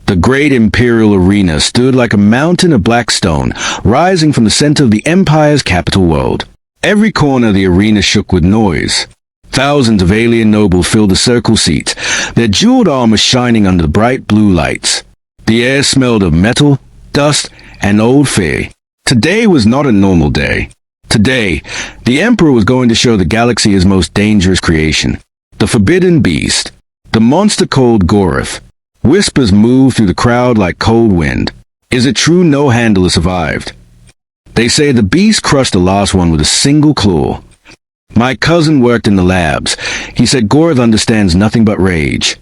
The great imperial arena stood like a mountain of black stone, rising from the center of the empire's capital world. Every corner of the arena shook with noise. Thousands of alien nobles filled the circle seats, their jeweled armor shining under the bright blue lights. The air smelled of metal, dust, and old fear. Today was not a normal day. Today, the Emperor was going to show the galaxy his most dangerous creation, the forbidden beast, the monster called Goroth. Whispers moved through the crowd like cold wind. Is it true no handler survived? They say the beast crushed the last one with a single claw. My cousin worked in the labs. He said Goroth understands nothing but rage.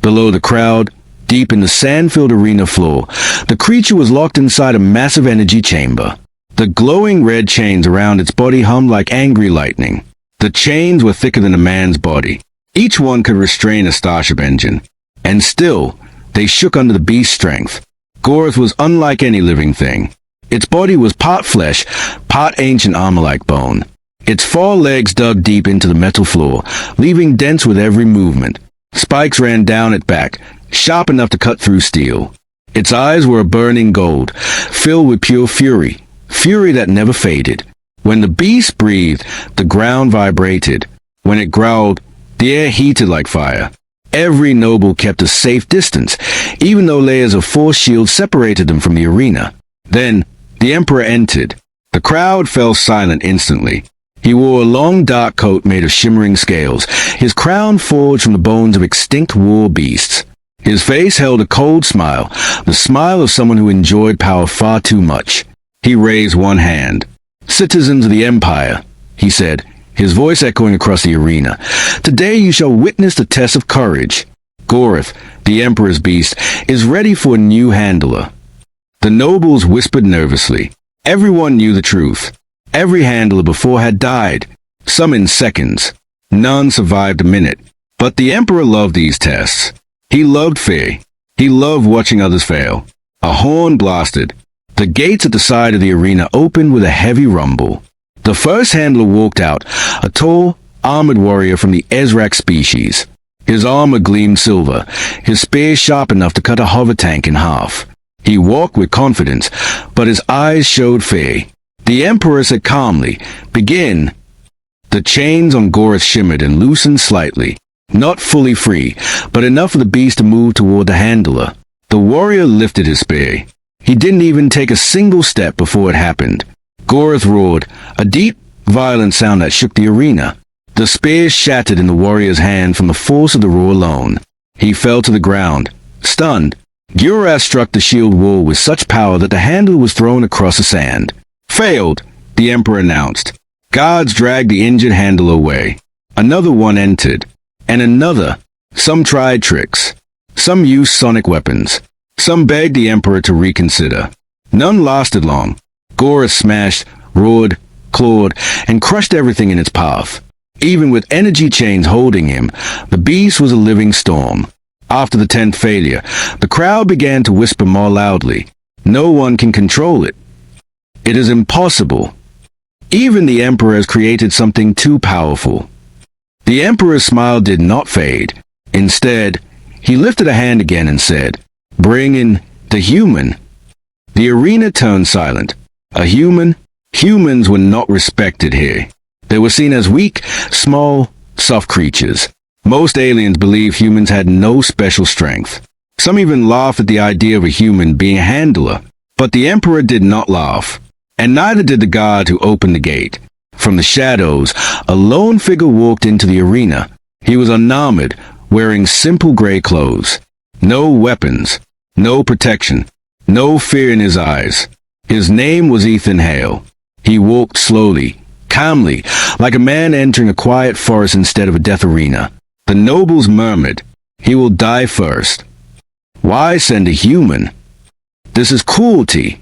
Below the crowd, deep in the sand-filled arena floor, the creature was locked inside a massive energy chamber. The glowing red chains around its body hummed like angry lightning. The chains were thicker than a man's body. Each one could restrain a starship engine. And still, they shook under the beast's strength. Goroth was unlike any living thing. Its body was part flesh, part ancient armor-like bone. Its four legs dug deep into the metal floor, leaving dents with every movement. Spikes ran down its back, sharp enough to cut through steel. Its eyes were a burning gold, filled with pure fury, fury that never faded. When the beast breathed, the ground vibrated. When it growled, the air heated like fire. Every noble kept a safe distance, even though layers of force shields separated them from the arena. Then, the Emperor entered. The crowd fell silent instantly. He wore a long dark coat made of shimmering scales, his crown forged from the bones of extinct war beasts. His face held a cold smile, the smile of someone who enjoyed power far too much. He raised one hand. "Citizens of the Empire," he said, his voice echoing across the arena, "today you shall witness the test of courage. Goroth, the Emperor's beast, is ready for a new handler." The nobles whispered nervously. Everyone knew the truth. Every handler before had died, some in seconds. None survived a minute. But the Emperor loved these tests. He loved fear. He loved watching others fail. A horn blasted. The gates at the side of the arena opened with a heavy rumble. The first handler walked out, a tall, armored warrior from the Ezrak species. His armor gleamed silver, his spear sharp enough to cut a hover tank in half. He walked with confidence, but his eyes showed fear. The Emperor said calmly, "Begin." The chains on Goroth shimmered and loosened slightly, not fully free, but enough for the beast to move toward the handler. The warrior lifted his spear. He didn't even take a single step before it happened. Goroth roared, a deep, violent sound that shook the arena. The spear shattered in the warrior's hand from the force of the roar alone. He fell to the ground, stunned. Gurath struck the shield wall with such power that the handle was thrown across the sand. "Failed," the Emperor announced. Guards dragged the injured handler away. Another one entered, and another. Some tried tricks. Some used sonic weapons. Some begged the Emperor to reconsider. None lasted long. Goroth smashed, roared, clawed, and crushed everything in its path. Even with energy chains holding him, the beast was a living storm. After the 10th failure, the crowd began to whisper more loudly. No one can control it. It is impossible. Even the Emperor has created something too powerful. The Emperor's smile did not fade. Instead, he lifted a hand again and said, "Bring in the human." The arena turned silent. A human? Humans were not respected here. They were seen as weak, small, soft creatures. Most aliens believed humans had no special strength. Some even laughed at the idea of a human being a handler. But the Emperor did not laugh. And neither did the guard who opened the gate. From the shadows, a lone figure walked into the arena. He was unarmored, wearing simple gray clothes. No weapons, no protection, no fear in his eyes. His name was Ethan Hale. He walked slowly, calmly, like a man entering a quiet forest instead of a death arena. The nobles murmured, "He will die first." Why send a human? This is cruelty.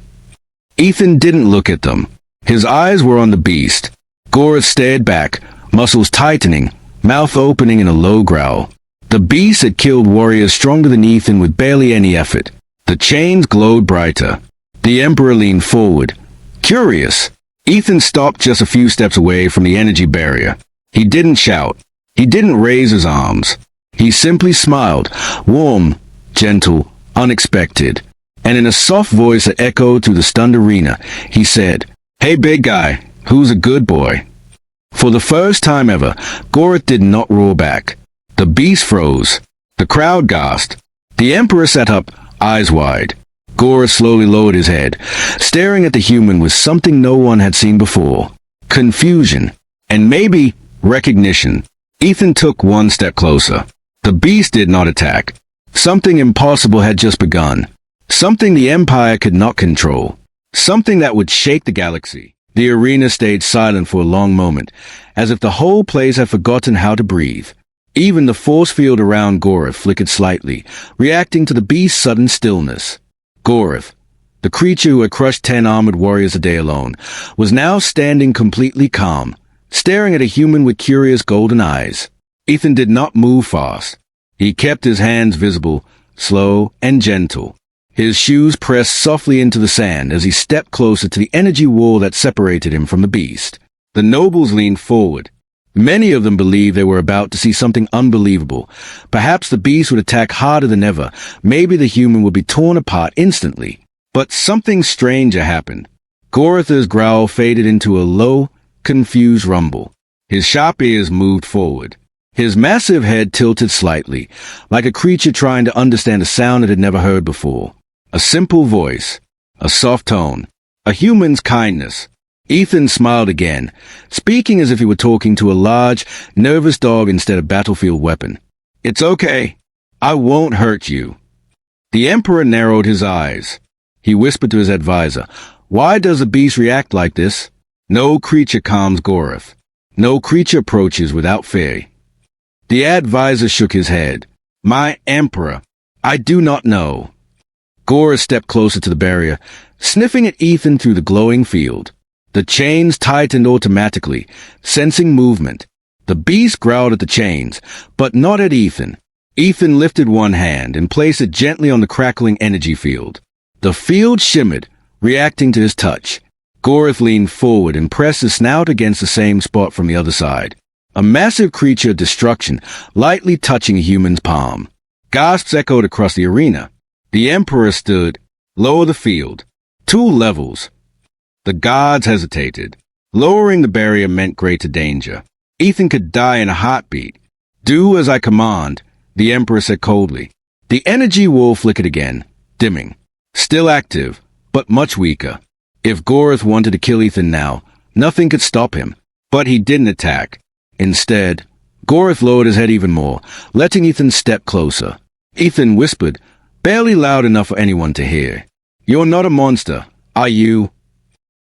Ethan didn't look at them. His eyes were on the beast. Goroth stared back, muscles tightening, mouth opening in a low growl. The beast had killed warriors stronger than Ethan with barely any effort. The chains glowed brighter. The Emperor leaned forward, curious. Ethan stopped just a few steps away from the energy barrier. He didn't shout. He didn't raise his arms. He simply smiled, warm, gentle, unexpected, and in a soft voice that echoed through the stunned arena, he said, "Hey big guy, who's a good boy?" For the first time ever, Gorith did not roar back. The beast froze. The crowd gasped. The Emperor sat up, eyes wide. Gorith slowly lowered his head, staring at the human with something no one had seen before. Confusion, and maybe recognition. Ethan took one step closer. The beast did not attack. Something impossible had just begun. Something the Empire could not control. Something that would shake the galaxy. The arena stayed silent for a long moment, as if the whole place had forgotten how to breathe. Even the force field around Gorith flickered slightly, reacting to the beast's sudden stillness. Gorith, the creature who had crushed 10 armored warriors a day alone, was now standing completely calm, staring at a human with curious golden eyes. Ethan did not move fast. He kept his hands visible, slow and gentle. His shoes pressed softly into the sand as he stepped closer to the energy wall that separated him from the beast. The nobles leaned forward. Many of them believed they were about to see something unbelievable. Perhaps the beast would attack harder than ever. Maybe the human would be torn apart instantly. But something stranger happened. Gorith's growl faded into a low, confused rumble. His sharp ears moved forward. His massive head tilted slightly, like a creature trying to understand a sound it had never heard before. A simple voice, a soft tone, a human's kindness. Ethan smiled again, speaking as if he were talking to a large, nervous dog instead of battlefield weapon. "It's okay. I won't hurt you." The Emperor narrowed his eyes. He whispered to his advisor, "Why does the beast react like this? No creature calms Gorith. No creature approaches without fear." The advisor shook his head. "My Emperor, I do not know." Gorith stepped closer to the barrier, sniffing at Ethan through the glowing field. The chains tightened automatically, sensing movement. The beast growled at the chains, but not at Ethan. Ethan lifted one hand and placed it gently on the crackling energy field. The field shimmered, reacting to his touch. Gorith leaned forward and pressed his snout against the same spot from the other side. A massive creature of destruction, lightly touching a human's palm. Gasps echoed across the arena. The Emperor stood, lower the field. 2 levels. The guards hesitated. Lowering the barrier meant greater danger. Ethan could die in a heartbeat. "Do as I command," the Emperor said coldly. The energy wall flickered again, dimming. Still active, but much weaker. If Gorith wanted to kill Ethan now, nothing could stop him. But he didn't attack. Instead, Gorith lowered his head even more, letting Ethan step closer. Ethan whispered, barely loud enough for anyone to hear, "You're not a monster, are you?"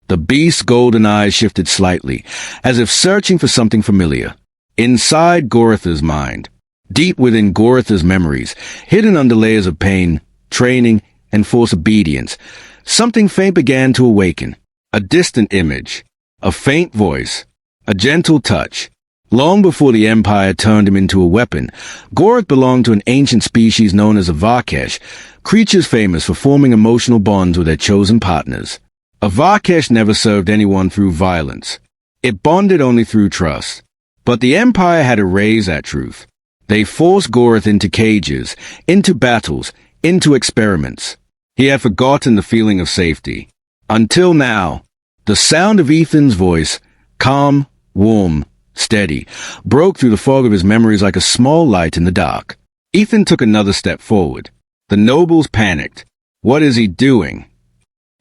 The beast's golden eyes shifted slightly, as if searching for something familiar. Inside Gorith's mind, deep within Gorith's memories, hidden under layers of pain, training, and forced obedience, something faint began to awaken. A distant image, a faint voice, a gentle touch. Long before the Empire turned him into a weapon, Gorith belonged to an ancient species known as a Varkesh, creatures famous for forming emotional bonds with their chosen partners. A Varkesh never served anyone through violence. It bonded only through trust. But the Empire had erased that truth. They forced Gorith into cages, into battles, into experiments. He had forgotten the feeling of safety. Until now, the sound of Ethan's voice, calm, warm, steady, broke through the fog of his memories like a small light in the dark. Ethan took another step forward. The nobles panicked. What is he doing?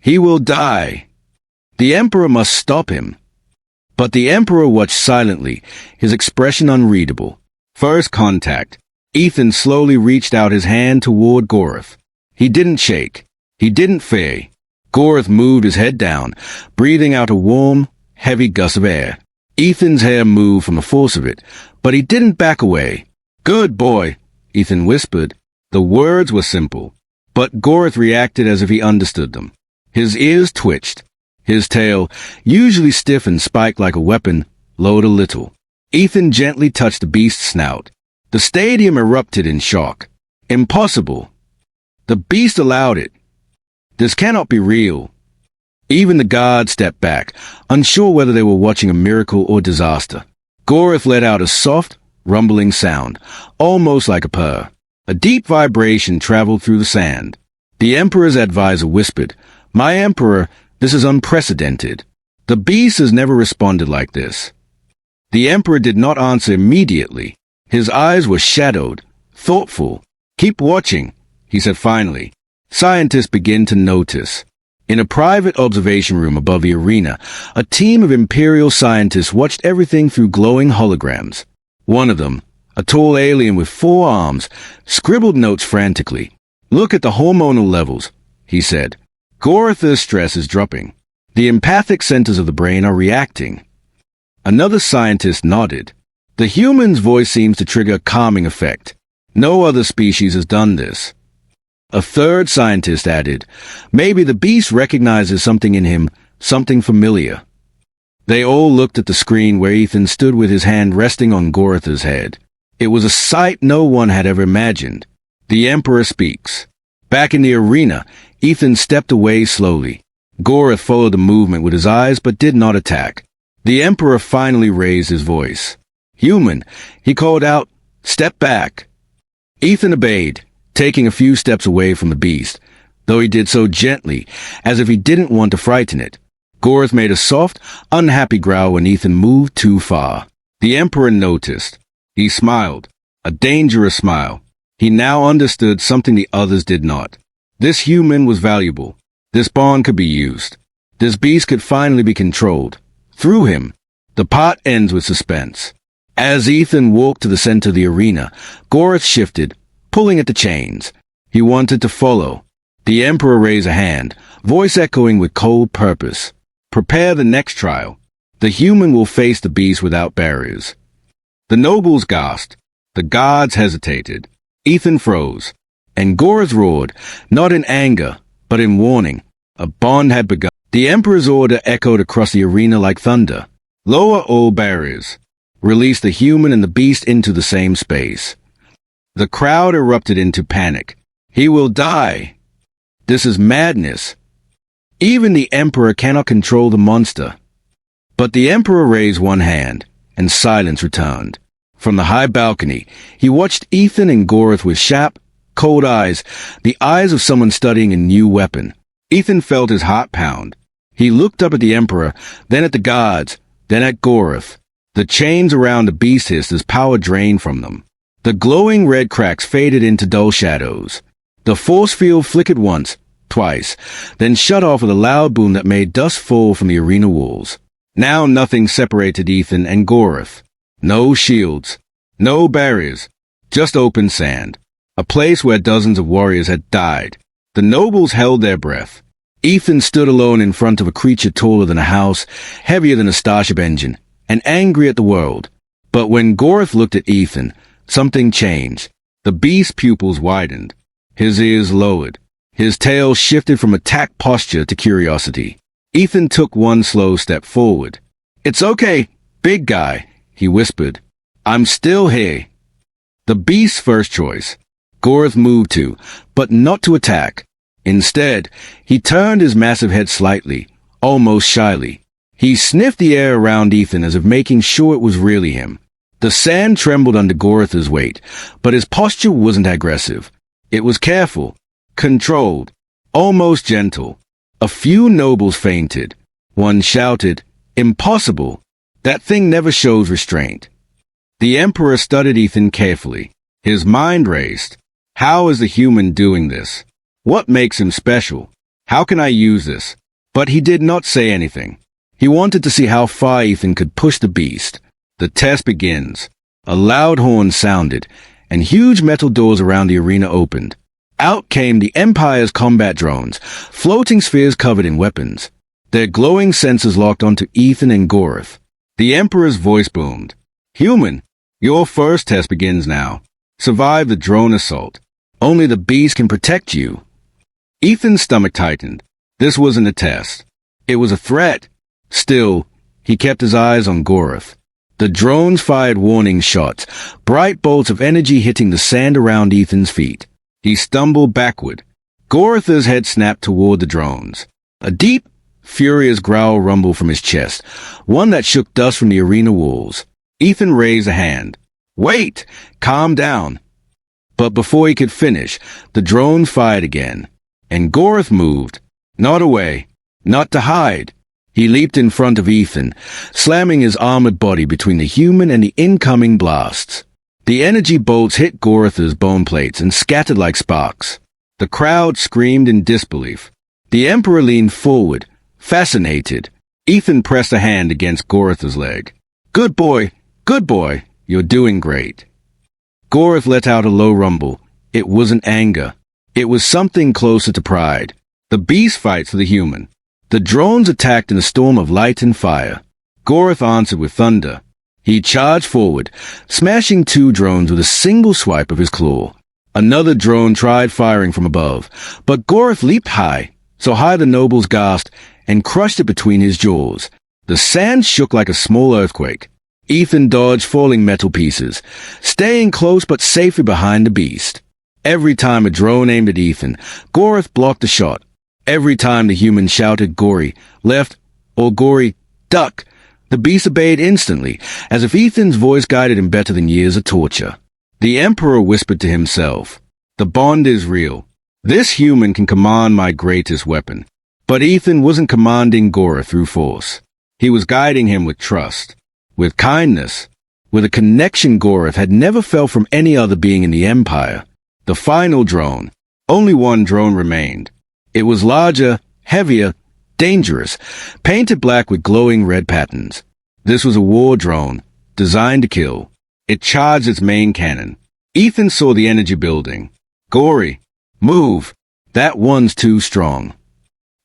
He will die. The Emperor must stop him. But the Emperor watched silently, his expression unreadable. First contact. Ethan slowly reached out his hand toward Gorith. He didn't shake. He didn't fear. Gorith moved his head down, breathing out a warm, heavy gust of air. Ethan's hair moved from the force of it, but he didn't back away. "Good boy," Ethan whispered. The words were simple, but Gorith reacted as if he understood them. His ears twitched. His tail, usually stiff and spiked like a weapon, lowered a little. Ethan gently touched the beast's snout. The stadium erupted in shock. Impossible. The beast allowed it. This cannot be real. Even the guards stepped back, unsure whether they were watching a miracle or disaster. Gorith let out a soft, rumbling sound, almost like a purr. A deep vibration traveled through the sand. The Emperor's advisor whispered, "My Emperor, this is unprecedented. The beast has never responded like this." The Emperor did not answer immediately. His eyes were shadowed, thoughtful. "Keep watching," he said finally. Scientists began to notice. In a private observation room above the arena, a team of Imperial scientists watched everything through glowing holograms. One of them, a tall alien with 4 arms, scribbled notes frantically. "Look at the hormonal levels," he said. "Goratha's stress is dropping. The empathic centers of the brain are reacting." Another scientist nodded. "The human's voice seems to trigger a calming effect. No other species has done this." A third scientist added, "Maybe the beast recognizes something in him, something familiar." They all looked at the screen where Ethan stood with his hand resting on Goratha's head. It was a sight no one had ever imagined. The Emperor speaks. Back in the arena, Ethan stepped away slowly. Gorath followed the movement with his eyes but did not attack. The Emperor finally raised his voice. "Human," he called out, "step back." Ethan obeyed, taking a few steps away from the beast, though he did so gently, as if he didn't want to frighten it. Gorath made a soft, unhappy growl when Ethan moved too far. The Emperor noticed. He smiled, a dangerous smile. He now understood something the others did not. This human was valuable. This bond could be used. This beast could finally be controlled. Through him. The part ends with suspense. As Ethan walked to the center of the arena, Gorath shifted, pulling at the chains. He wanted to follow. The Emperor raised a hand, voice echoing with cold purpose. "Prepare the next trial. The human will face the beast without barriers." The nobles gasped. The guards hesitated. Ethan froze. And Gorath roared, not in anger, but in warning. A bond had begun. The Emperor's order echoed across the arena like thunder. "Lower all barriers. Release the human and the beast into the same space." The crowd erupted into panic. "He will die. This is madness. Even the Emperor cannot control the monster." But the Emperor raised one hand, and silence returned. From the high balcony, he watched Ethan and Gorath with sharp, cold eyes, the eyes of someone studying a new weapon. Ethan felt his heart pound. He looked up at the Emperor, then at the guards, then at Gorath. The chains around the beast hissed as power drained from them. The glowing red cracks faded into dull shadows. The force field flickered once, twice, then shut off with a loud boom that made dust fall from the arena walls. Now nothing separated Ethan and Gorath. No shields, no barriers, just open sand. A place where dozens of warriors had died. The nobles held their breath. Ethan stood alone in front of a creature taller than a house, heavier than a starship engine, and angry at the world. But when Gorath looked at Ethan, something changed. The beast's pupils widened. His ears lowered. His tail shifted from attack posture to curiosity. Ethan took one slow step forward. "It's okay, big guy," he whispered. "I'm still here." The beast's first choice. Gorath moved to, but not to attack. Instead, he turned his massive head slightly, almost shyly. He sniffed the air around Ethan as if making sure it was really him. The sand trembled under Gorath's weight, but his posture wasn't aggressive. It was careful, controlled, almost gentle. A few nobles fainted. One shouted, "Impossible! That thing never shows restraint." The Emperor studied Ethan carefully. His mind raced. How is the human doing this? What makes him special? How can I use this? But he did not say anything. He wanted to see how far Ethan could push the beast. The test begins. A loud horn sounded, and huge metal doors around the arena opened. Out came the Empire's combat drones, floating spheres covered in weapons. Their glowing sensors locked onto Ethan and Gorath. The Emperor's voice boomed. "Human, your first test begins now. Survive the drone assault. Only the beast can protect you." Ethan's stomach tightened. This wasn't a test. It was a threat. Still, he kept his eyes on Gorath. The drones fired warning shots, bright bolts of energy hitting the sand around Ethan's feet. He stumbled backward. Gorath's head snapped toward the drones. A deep, furious growl rumbled from his chest, one that shook dust from the arena walls. Ethan raised a hand. "Wait! Calm down." But before he could finish, the drone fired again. And Goreth moved. Not away. Not to hide. He leaped in front of Ethan, slamming his armored body between the human and the incoming blasts. The energy bolts hit Goreth's bone plates and scattered like sparks. The crowd screamed in disbelief. The Emperor leaned forward, fascinated. Ethan pressed a hand against Goreth's leg. Good boy, you're doing great. Goreth let out a low rumble. It wasn't anger. It was something closer to pride. The beast fights for the human. The drones attacked in a storm of light and fire. Goreth answered with thunder. He charged forward, smashing 2 drones with a single swipe of his claw. Another drone tried firing from above, but Goreth leaped high, so high the nobles gasped, and crushed it between his jaws. The sand shook like a small earthquake. Ethan dodged falling metal pieces, staying close but safely behind the beast. Every time a drone aimed at Ethan, Goreth blocked the shot. Every time the human shouted "Gory, left," or "Gory, duck," the beast obeyed instantly, as if Ethan's voice guided him better than years of torture. The Emperor whispered to himself, "The bond is real. This human can command my greatest weapon." But Ethan wasn't commanding Goreth through force. He was guiding him with trust, with kindness, with a connection Goreth had never felt from any other being in the Empire. The final drone. Only one drone remained. It was larger, heavier, dangerous, painted black with glowing red patterns. This was a war drone, designed to kill. It charged its main cannon. Ethan saw the energy building. "Gory, move. That one's too strong."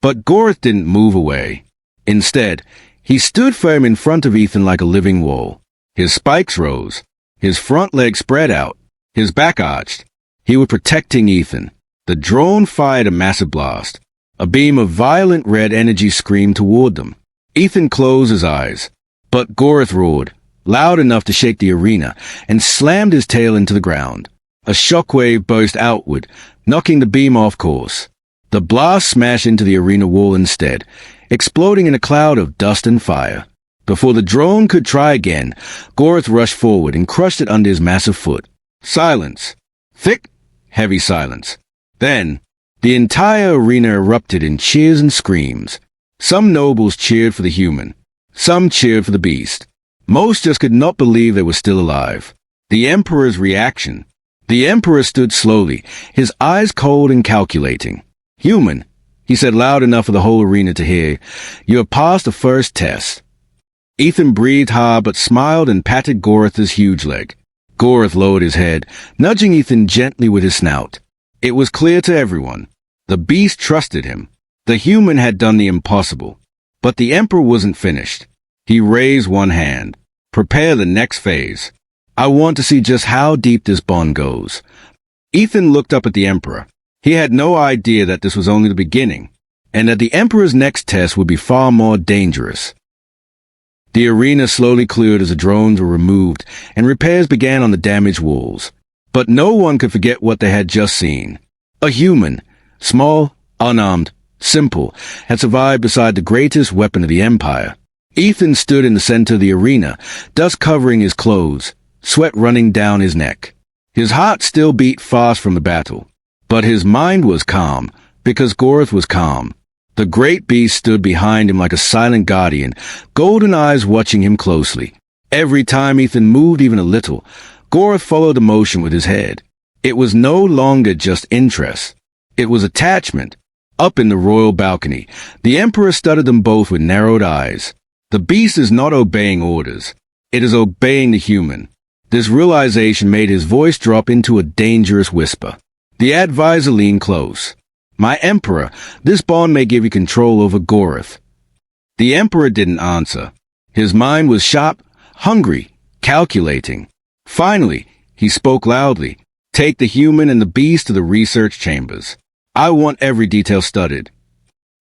But Goreth didn't move away. Instead, he stood firm in front of Ethan like a living wall. His spikes rose. His front legs spread out. His back arched. He was protecting Ethan. The drone fired a massive blast. A beam of violent red energy screamed toward them. Ethan closed his eyes. But Goreth roared, loud enough to shake the arena, and slammed his tail into the ground. A shockwave burst outward, knocking the beam off course. The blast smashed into the arena wall instead, exploding in a cloud of dust and fire. Before the drone could try again, Goreth rushed forward and crushed it under his massive foot. Silence. Thick, heavy silence. Then, the entire arena erupted in cheers and screams. Some nobles cheered for the human. Some cheered for the beast. Most just could not believe they were still alive. The Emperor's reaction. The Emperor stood slowly, his eyes cold and calculating. "Human," he said loud enough for the whole arena to hear, "you have passed the first test." Ethan breathed hard but smiled and patted Goreth's huge leg. Goreth lowered his head, nudging Ethan gently with his snout. It was clear to everyone. The beast trusted him. The human had done the impossible. But the Emperor wasn't finished. He raised one hand. "Prepare the next phase. I want to see just how deep this bond goes." Ethan looked up at the Emperor. He had no idea that this was only the beginning, and that the Emperor's next test would be far more dangerous. The arena slowly cleared as the drones were removed, and repairs began on the damaged walls. But no one could forget what they had just seen. A human, small, unarmed, simple, had survived beside the greatest weapon of the Empire. Ethan stood in the center of the arena, dust covering his clothes, sweat running down his neck. His heart still beat fast from the battle. But his mind was calm, because Goreth was calm. The great beast stood behind him like a silent guardian, golden eyes watching him closely. Every time Ethan moved even a little, Goreth followed the motion with his head. It was no longer just interest. It was attachment. Up in the royal balcony, the Emperor studied them both with narrowed eyes. The beast is not obeying orders. It is obeying the human. This realization made his voice drop into a dangerous whisper. The advisor leaned close. "My Emperor, this bond may give you control over Goreth." The Emperor didn't answer. His mind was sharp, hungry, calculating. Finally, he spoke loudly. "Take the human and the beast to the research chambers. I want every detail studied."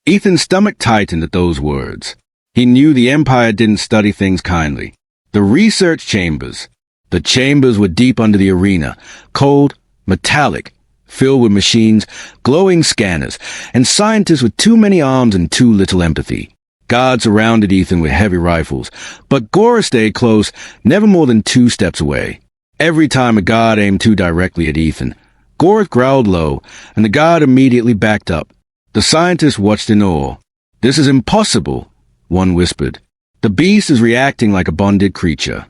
Ethan's stomach tightened at those words. He knew the Empire didn't study things kindly. The research chambers. The chambers were deep under the arena, cold, metallic, filled with machines, glowing scanners, and scientists with too many arms and too little empathy. Guards surrounded Ethan with heavy rifles, but Goreth stayed close, never more than 2 steps away. Every time a guard aimed too directly at Ethan, Goreth growled low, and the guard immediately backed up, The scientists watched in awe. "This is impossible," one whispered. "The beast is reacting like a bonded creature.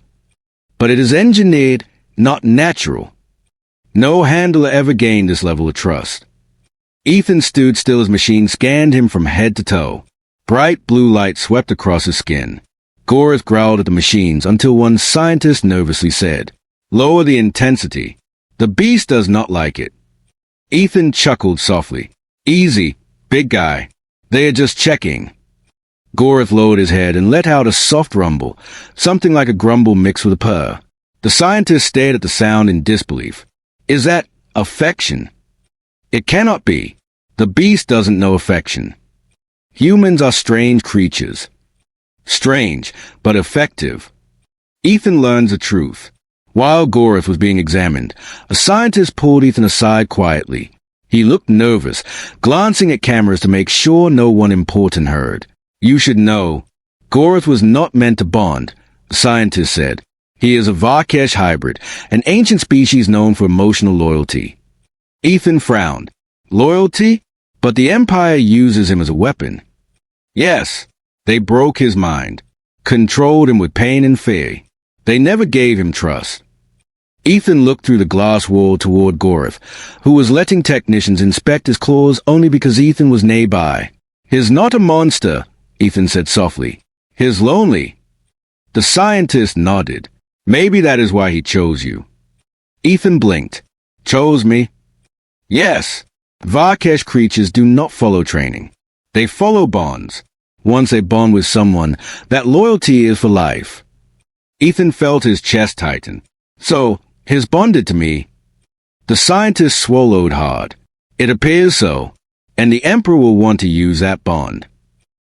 But it is engineered, not natural." No handler ever gained this level of trust. Ethan stood still as machine scanned him from head to toe. Bright blue light swept across his skin. Goreth growled at the machines until one scientist nervously said, "Lower the intensity. The beast does not like it." Ethan chuckled softly. "Easy, big guy. They are just checking." Goreth lowered his head and let out a soft rumble, something like a grumble mixed with a purr. The scientist stared at the sound in disbelief. "Is that affection?" "It cannot be. The beast doesn't know affection. Humans are strange creatures." "Strange, but effective." Ethan learns the truth. While Goreth was being examined, a scientist pulled Ethan aside quietly. He looked nervous, glancing at cameras to make sure no one important heard. "You should know. Goreth was not meant to bond," the scientist said. "He is a Varkesh hybrid, an ancient species known for emotional loyalty." Ethan frowned. "Loyalty? But the Empire uses him as a weapon." "Yes. They broke his mind, controlled him with pain and fear. They never gave him trust." Ethan looked through the glass wall toward Goreth, who was letting technicians inspect his claws only because Ethan was nearby. "He's not a monster," Ethan said softly. "He's lonely." The scientist nodded. "Maybe that is why he chose you." Ethan blinked. "Chose me?" "Yes. Varkesh creatures do not follow training. They follow bonds. Once they bond with someone, that loyalty is for life." Ethan felt his chest tighten. "So, he's bonded to me." The scientist swallowed hard. "It appears so, and the Emperor will want to use that bond."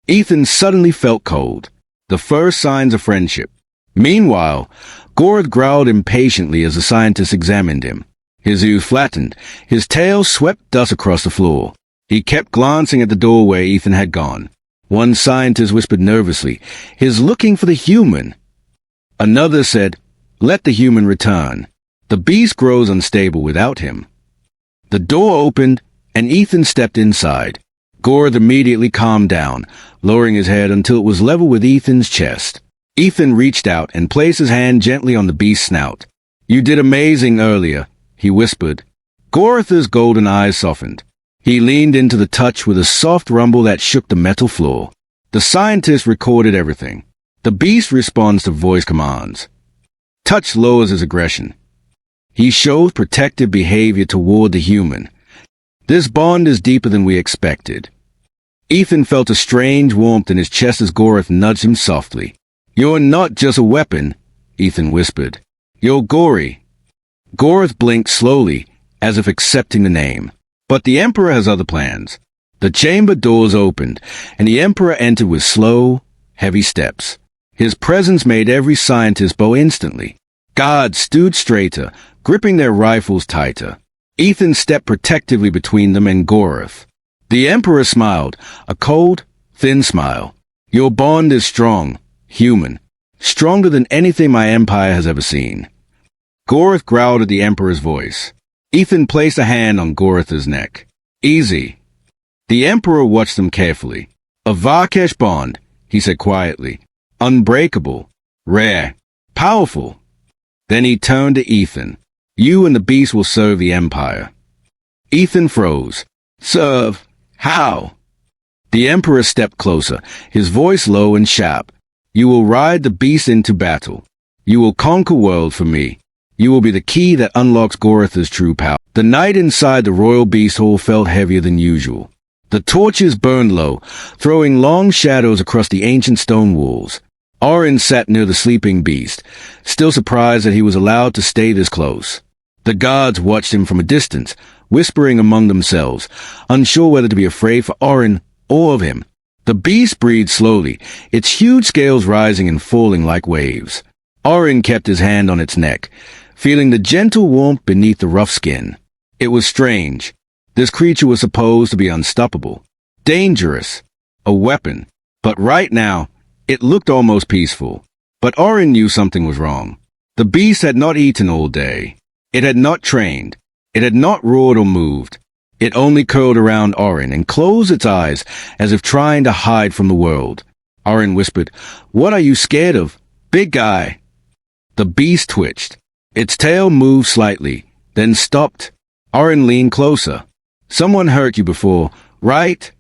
Ethan suddenly felt cold, the first signs of friendship. Meanwhile, Goreth growled impatiently as the scientist examined him. His ears flattened, his tail swept dust across the floor. He kept glancing at the door where Ethan had gone. One scientist whispered nervously, "He's looking for the human." Another said, "Let the human return. The beast grows unstable without him." The door opened, and Ethan stepped inside. Goreth immediately calmed down, lowering his head until it was level with Ethan's chest. Ethan reached out and placed his hand gently on the beast's snout. "You did amazing earlier," he whispered. Goreth's golden eyes softened. He leaned into the touch with a soft rumble that shook the metal floor. The scientist recorded everything. The beast responds to voice commands. Touch lowers his aggression. He shows protective behavior toward the human. This bond is deeper than we expected. Ethan felt a strange warmth in his chest as Goreth nudged him softly. "You're not just a weapon," Ethan whispered. "You're gory." Goreth blinked slowly, as if accepting the name. But the Emperor has other plans. The chamber doors opened, and the Emperor entered with slow, heavy steps. His presence made every scientist bow instantly. Guards stood straighter, gripping their rifles tighter. Ethan stepped protectively between them and Goreth. The Emperor smiled, a cold, thin smile. "Your bond is strong, human. Stronger than anything my empire has ever seen." Goreth growled at the Emperor's voice. Ethan placed a hand on Goreth's neck. "Easy." The Emperor watched them carefully. "A Varkesh bond," he said quietly. "Unbreakable, rare, powerful." Then he turned to Ethan. "You and the beast will serve the Empire." Ethan froze. "Serve? How?" The Emperor stepped closer, his voice low and sharp. "You will ride the beast into battle. You will conquer world for me. You will be the key that unlocks Goreth's true power." The night inside the royal beast hall felt heavier than usual. The torches burned low, throwing long shadows across the ancient stone walls. Arin sat near the sleeping beast, still surprised that he was allowed to stay this close. The guards watched him from a distance, whispering among themselves, unsure whether to be afraid for Arin or of him. The beast breathed slowly, its huge scales rising and falling like waves. Arin kept his hand on its neck, feeling the gentle warmth beneath the rough skin. It was strange. This creature was supposed to be unstoppable, dangerous, a weapon. But right now, it looked almost peaceful. But Arin knew something was wrong. The beast had not eaten all day. It had not trained. It had not roared or moved. It only curled around Arin and closed its eyes as if trying to hide from the world. Arin whispered, "What are you scared of, big guy?" The beast twitched. Its tail moved slightly, then stopped. Arin leaned closer. "Someone hurt you before, right?"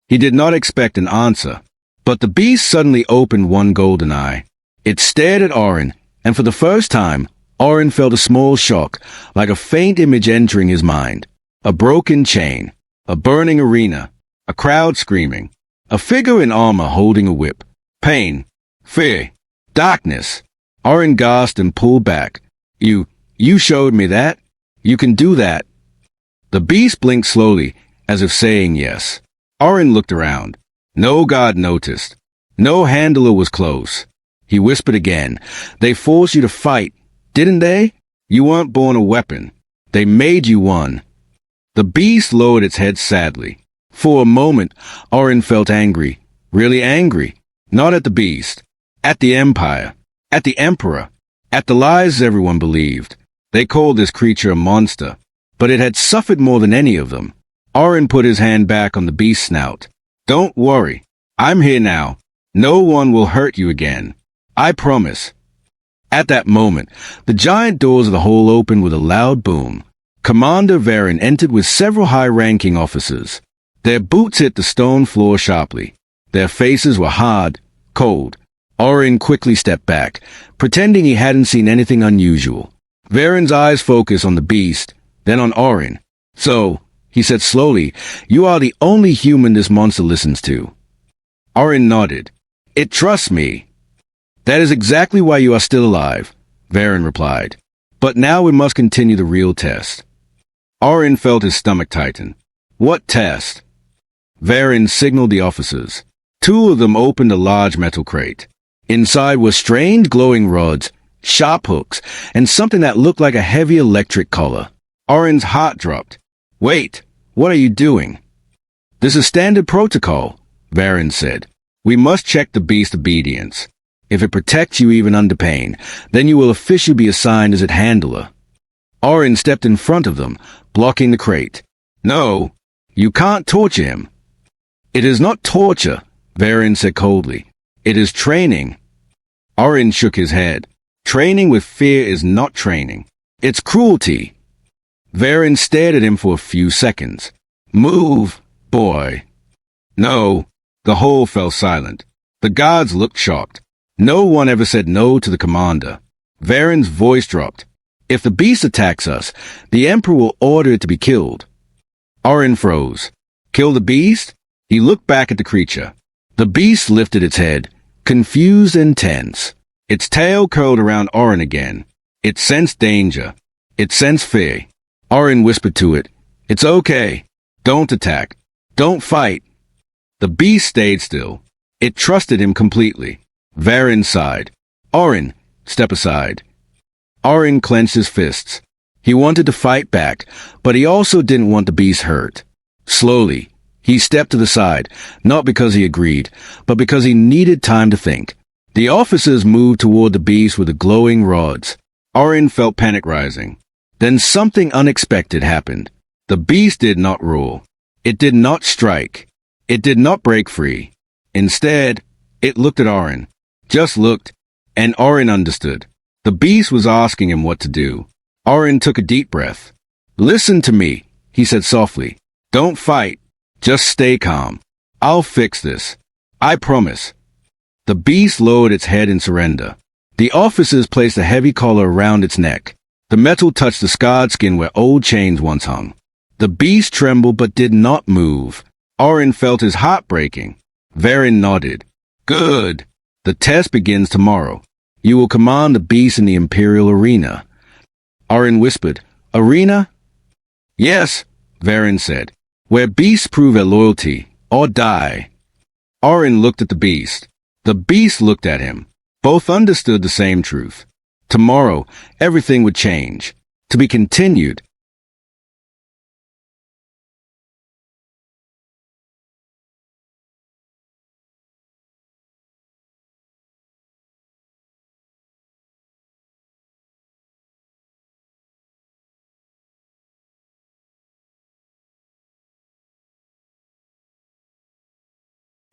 He did not expect an answer, but the beast suddenly opened one golden eye. It stared at Arin, and for the first time, Arin felt a small shock, like a faint image entering his mind. A broken chain, a burning arena, a crowd screaming, a figure in armor holding a whip. Pain, fear, darkness. Arin gasped and pulled back. You showed me that? You can do that." The beast blinked slowly, as if saying yes. Arin looked around. No guard noticed. No handler was close. He whispered again, "They forced you to fight, didn't they? You weren't born a weapon. They made you one." The beast lowered its head sadly. For a moment, Arin felt angry. Really angry. Not at the beast. At the Empire. At the Emperor. At the lies everyone believed. They called this creature a monster. But it had suffered more than any of them. Arin put his hand back on the beast's snout. "Don't worry. I'm here now. No one will hurt you again. I promise." At that moment, the giant doors of the hall opened with a loud boom. Commander Arin entered with several high-ranking officers. Their boots hit the stone floor sharply. Their faces were hard, cold. Arin quickly stepped back, pretending he hadn't seen anything unusual. Varen's eyes focused on the beast, then on Arin. "So," he said slowly, "you are the only human this monster listens to." Arin nodded. "It trusts me." "That is exactly why you are still alive," Varen replied. "But now we must continue the real test." Arin felt his stomach tighten. "What test?" Varen signaled the officers. Two of them opened a large metal crate. Inside were strange glowing rods, sharp hooks, and something that looked like a heavy electric collar. Arin's heart dropped. "Wait, what are you doing?" "This is standard protocol," Varen said. "We must check the beast's obedience. If it protects you even under pain, then you will officially be assigned as its handler." Arin stepped in front of them, blocking the crate. "No, you can't torture him." "It is not torture," Varen said coldly. "It is training." Arin shook his head. "Training with fear is not training. It's cruelty." Varen stared at him for a few seconds. "Move, boy." "No." The whole fell silent. The guards looked shocked. No one ever said no to the commander. Varen's voice dropped. "If the beast attacks us, the Emperor will order it to be killed." Arin froze. "Kill the beast?" He looked back at the creature. The beast lifted its head, confused and tense. Its tail curled around Arin again. It sensed danger. It sensed fear. Arin whispered to it, "It's okay. Don't attack. Don't fight." The beast stayed still. It trusted him completely. Varen sighed. "Arin, step aside." Arin clenched his fists. He wanted to fight back, but he also didn't want the beast hurt. Slowly, he stepped to the side, not because he agreed, but because he needed time to think. The officers moved toward the beast with the glowing rods. Arin felt panic rising. Then something unexpected happened. The beast did not roar. It did not strike. It did not break free. Instead, it looked at Arin. Just looked, and Arin understood. The beast was asking him what to do. Arin took a deep breath. "Listen to me," he said softly. "Don't fight. Just stay calm. I'll fix this. I promise." The beast lowered its head in surrender. The officers placed a heavy collar around its neck. The metal touched the scarred skin where old chains once hung. The beast trembled but did not move. Arin felt his heart breaking. Varen nodded. "Good. The test begins tomorrow. You will command the beast in the Imperial Arena." Arin whispered, "Arena?" "Yes," Varen said, "where beasts prove their loyalty, or die." Arin looked at the beast. The beast looked at him. Both understood the same truth. Tomorrow, everything would change. To be continued.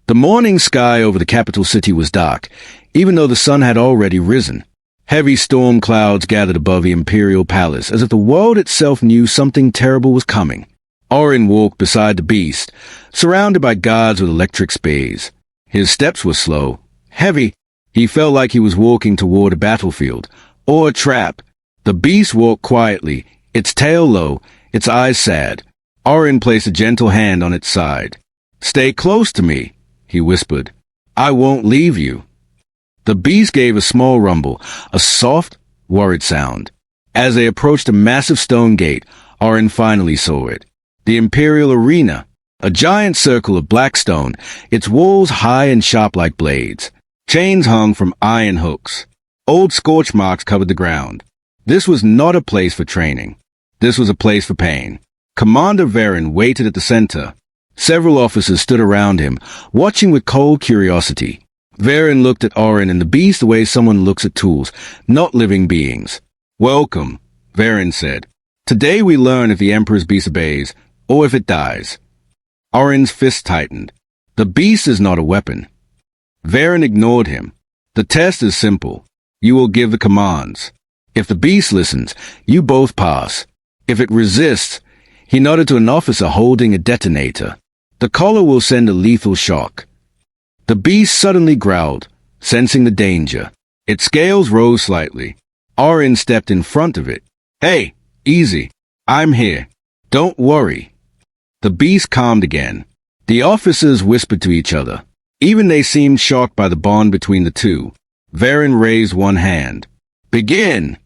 The morning sky over the capital city was dark, even though the sun had already risen. Heavy storm clouds gathered above the imperial palace, as if the world itself knew something terrible was coming. Arin walked beside the beast, surrounded by guards with electric spears. His steps were slow, heavy. He felt like he was walking toward a battlefield, or a trap. The beast walked quietly, its tail low, its eyes sad. Arin placed a gentle hand on its side. "Stay close to me," he whispered. "I won't leave you." The beast gave a small rumble, a soft, worried sound. As they approached a massive stone gate, Arin finally saw it. The Imperial Arena, a giant circle of black stone, its walls high and sharp like blades. Chains hung from iron hooks. Old scorch marks covered the ground. This was not a place for training. This was a place for pain. Commander Arin waited at the center. Several officers stood around him, watching with cold curiosity. Arin looked at Arin and the beast the way someone looks at tools, not living beings. "Welcome," Arin said. "Today we learn if the Emperor's beast obeys, or if it dies." Arin's fist tightened. The beast is not a weapon. Arin ignored him. "The test is simple. You will give the commands. If the beast listens, you both pass. If it resists," he nodded to an officer holding a detonator, "the collar will send a lethal shock." The beast suddenly growled, sensing the danger. Its scales rose slightly. Arin stepped in front of it. "Hey, easy. I'm here. Don't worry." The beast calmed again. The officers whispered to each other. Even they seemed shocked by the bond between the two. Arin raised one hand. "Begin!"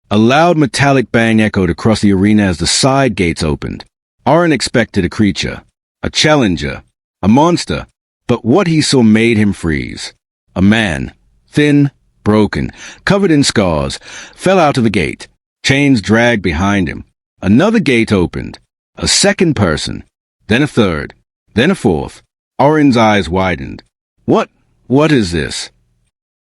A loud metallic bang echoed across the arena as the side gates opened. Arin expected a creature, a challenger, a monster, but what he saw made him freeze. A man, thin, broken, covered in scars, fell out of the gate. Chains dragged behind him. Another gate opened. A second person. Then a third. Then a fourth. Arin's eyes widened. What is this?"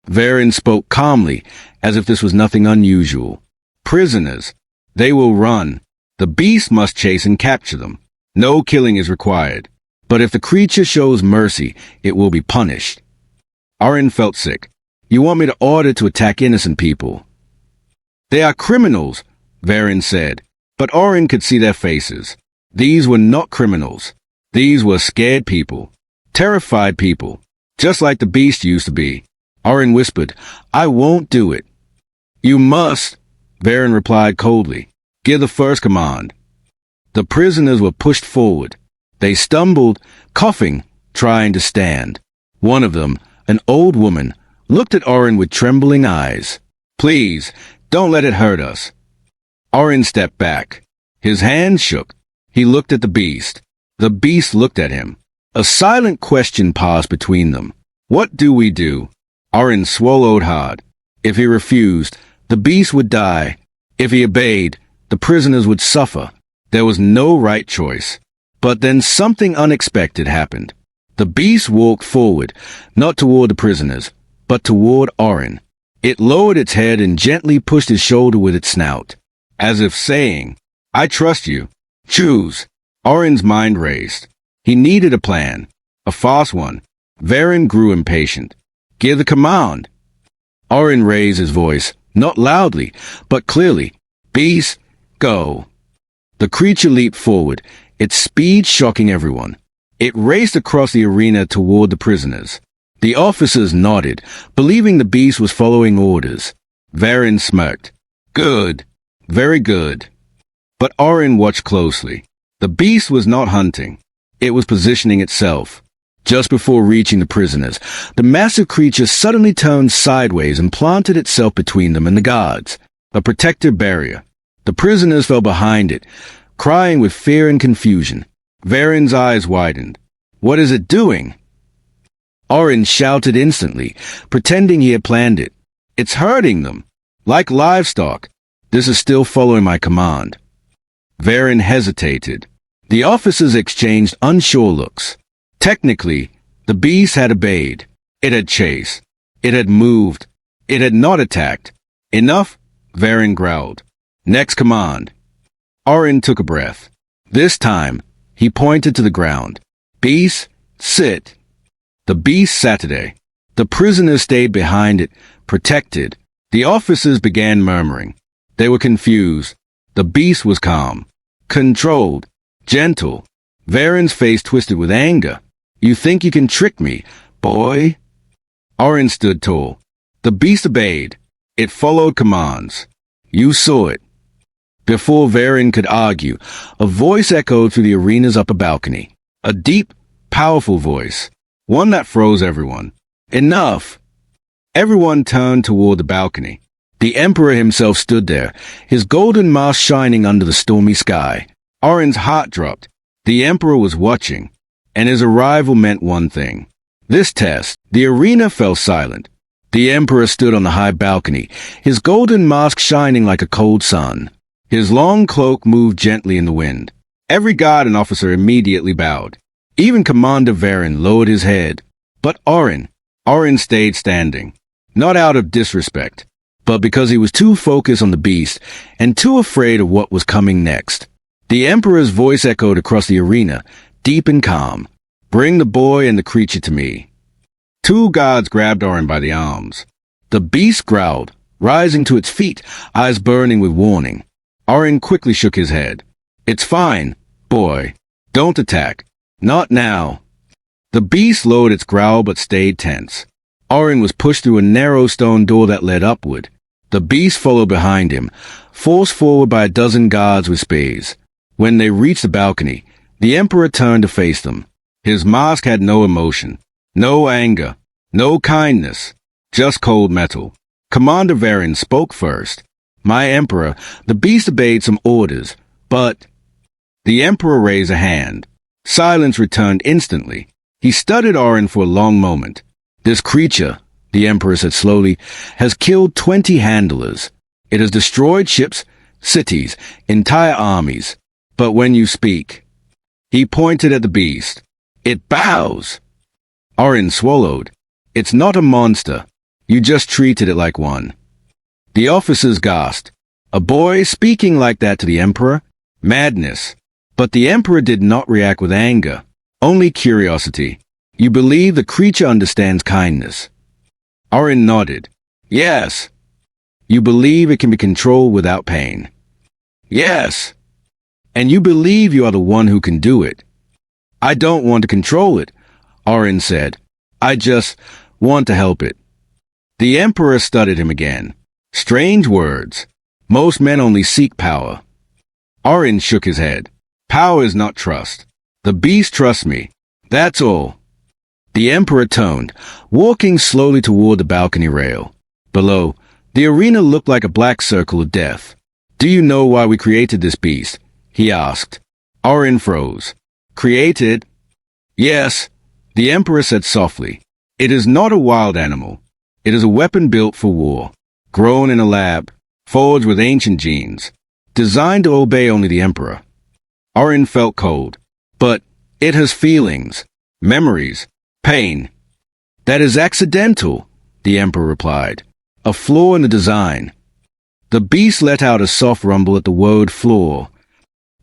Arin spoke calmly, as if this was nothing unusual. "Prisoners. They will run. The beast must chase and capture them. No killing is required. But if the creature shows mercy, it will be punished." Arin felt sick. "You want me to order to attack innocent people?" "They are criminals," Arin said. But Arin could see their faces. These were not criminals. These were scared people. Terrified people. Just like the beast used to be. Arin whispered, "I won't do it." "You must," Arin replied coldly. "Give the first command." The prisoners were pushed forward. They stumbled, coughing, trying to stand. One of them, an old woman, looked at Arin with trembling eyes. "Please, don't let it hurt us." Arin stepped back. His hands shook. He looked at the beast. The beast looked at him. A silent question passed between them. "What do we do?" Arin swallowed hard. If he refused, the beast would die. If he obeyed, the prisoners would suffer. There was no right choice. But then something unexpected happened. The beast walked forward, not toward the prisoners, but toward Arin. It lowered its head and gently pushed his shoulder with its snout, as if saying, "I trust you. Choose." Arin's mind raced. He needed a plan, a fast one. Arin grew impatient. "Give the command." Arin raised his voice, not loudly, but clearly. "Beast, go." The creature leaped forward, its speed shocking everyone. It raced across the arena toward the prisoners. The officers nodded, believing the beast was following orders. Arin smirked. "Good. Very good." But Arin watched closely. The beast was not hunting. It was positioning itself. Just before reaching the prisoners, the massive creature suddenly turned sideways and planted itself between them and the guards, a protective barrier. The prisoners fell behind it, crying with fear and confusion. Arin's eyes widened. "What is it doing?" Arin shouted instantly, pretending he had planned it. "It's hurting them. Like livestock. This is still following my command." Arin hesitated. The officers exchanged unsure looks. Technically, the beast had obeyed. It had chased. It had moved. It had not attacked. "Enough," Arin growled. "Next command." Arin took a breath. This time, he pointed to the ground. "Beast, sit." The beast Saturday. The prisoners stayed behind it, protected. The officers began murmuring. They were confused. The beast was calm, controlled, gentle. Varen's face twisted with anger. You think you can trick me, boy? Arin stood tall. The beast obeyed. It followed commands. You saw it. Before Varen could argue, a voice echoed through the arena's upper balcony. A deep, powerful voice. One that froze everyone. Enough! Everyone turned toward the balcony. The Emperor himself stood there, his golden mask shining under the stormy sky. Arin's heart dropped. The Emperor was watching, and his arrival meant one thing. This test. The arena fell silent. The Emperor stood on the high balcony, his golden mask shining like a cold sun. His long cloak moved gently in the wind. Every guard and officer immediately bowed. Even Commander Varen lowered his head. But Arin stayed standing. Not out of disrespect, but because he was too focused on the beast and too afraid of what was coming next. The Emperor's voice echoed across the arena, deep and calm. Bring the boy and the creature to me. Two guards grabbed Arin by the arms. The beast growled, rising to its feet, eyes burning with warning. Arin quickly shook his head. It's fine, boy. Don't attack. Not now. The beast lowered its growl but stayed tense. Arin was pushed through a narrow stone door that led upward. The beast followed behind him, forced forward by a dozen guards with spears. When they reached the balcony, the Emperor turned to face them. His mask had no emotion, no anger, no kindness, just cold metal. Commander Varen spoke first. My Emperor, the beast obeyed some orders, but... The Emperor raised a hand. Silence returned instantly. He studied Arin for a long moment. This creature, the Emperor said slowly, has killed 20 handlers. It has destroyed ships, cities, entire armies. But when you speak, he pointed at the beast. It bows. Arin swallowed. It's not a monster. You just treated it like one. The officers gasped. A boy speaking like that to the Emperor? Madness. But the Emperor did not react with anger, only curiosity. You believe the creature understands kindness? Arin nodded. Yes. You believe it can be controlled without pain? Yes. And you believe you are the one who can do it? I don't want to control it, Arin said. I just want to help it. The Emperor studied him again. Strange words. Most men only seek power. Arin shook his head. Power is not trust. The beast trusts me. That's all. The Emperor turned, walking slowly toward the balcony rail. Below, the arena looked like a black circle of death. Do you know why we created this beast? He asked. Arin froze. Created? Yes, the Emperor said softly. It is not a wild animal. It is a weapon built for war, grown in a lab, forged with ancient genes, designed to obey only the Emperor. Arin felt cold. But it has feelings, memories, pain. That is accidental, the Emperor replied. A flaw in the design. The beast let out a soft rumble at the word flaw.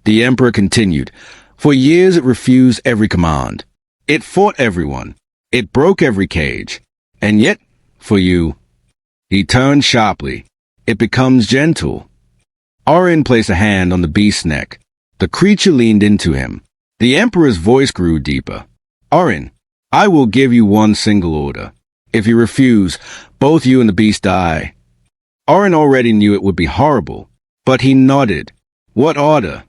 The Emperor continued. For years it refused every command. It fought everyone. It broke every cage. And yet, for you, he turned sharply. It becomes gentle. Arin placed a hand on the beast's neck. The creature leaned into him. The Emperor's voice grew deeper. Arin, I will give you one single order. If you refuse, both you and the beast die. Arin already knew it would be horrible, but he nodded. What order?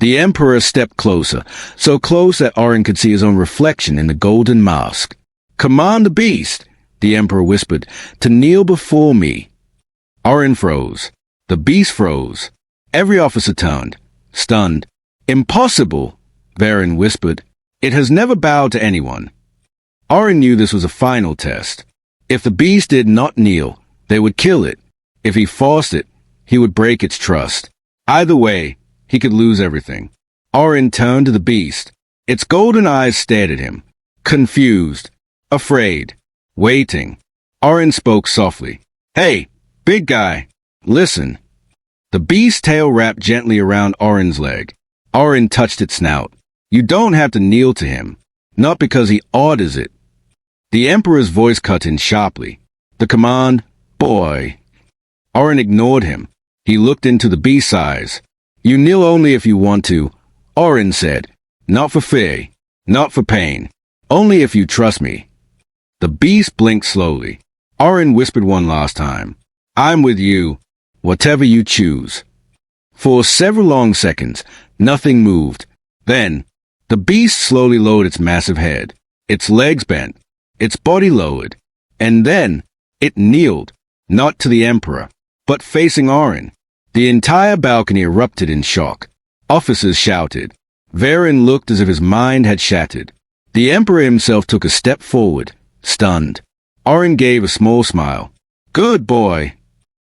The Emperor stepped closer, so close that Arin could see his own reflection in the golden mask. Command the beast, the Emperor whispered, to kneel before me. Arin froze. The beast froze. Every officer turned, stunned. Impossible, Varen whispered. It has never bowed to anyone. Arin knew this was a final test. If the beast did not kneel, they would kill it. If he forced it, he would break its trust. Either way, he could lose everything. Arin turned to the beast. Its golden eyes stared at him, confused, afraid, waiting. Arin spoke softly. Hey, big guy, listen. The beast's tail wrapped gently around Arin's leg. Arin touched its snout. You don't have to kneel to him, not because he orders it, The Emperor's voice cut in sharply. The command, boy. Arin ignored him. He looked into the beast's eyes. You kneel only if you want to, Arin said. Not for fear, not for pain. Only if you trust me. The beast blinked slowly. Arin whispered one last time. I'm with you, whatever you choose. For several long seconds, nothing moved. Then, the beast slowly lowered its massive head. Its legs bent, its body lowered, and then it kneeled, not to the Emperor, but facing Arin. The entire balcony erupted in shock. Officers shouted. Varen looked as if his mind had shattered. The Emperor himself took a step forward, stunned. Arin gave a small smile. Good boy.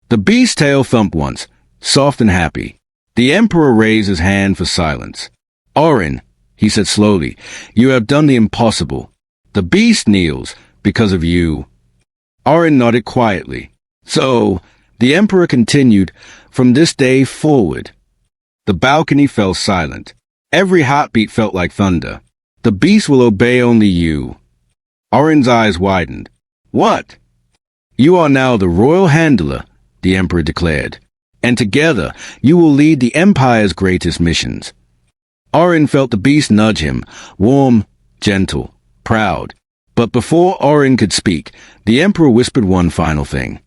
The beast's tail thumped once, soft and happy. The Emperor raised his hand for silence. Arin, he said slowly, you have done the impossible. The beast kneels because of you. Arin nodded quietly. So, the Emperor continued, from this day forward. The balcony fell silent. Every heartbeat felt like thunder. The beast will obey only you. Arin's eyes widened. What? You are now the royal handler, the Emperor declared, and together you will lead the Empire's greatest missions. Arin felt the beast nudge him, warm, gentle, proud. But before Arin could speak, the Emperor whispered one final thing.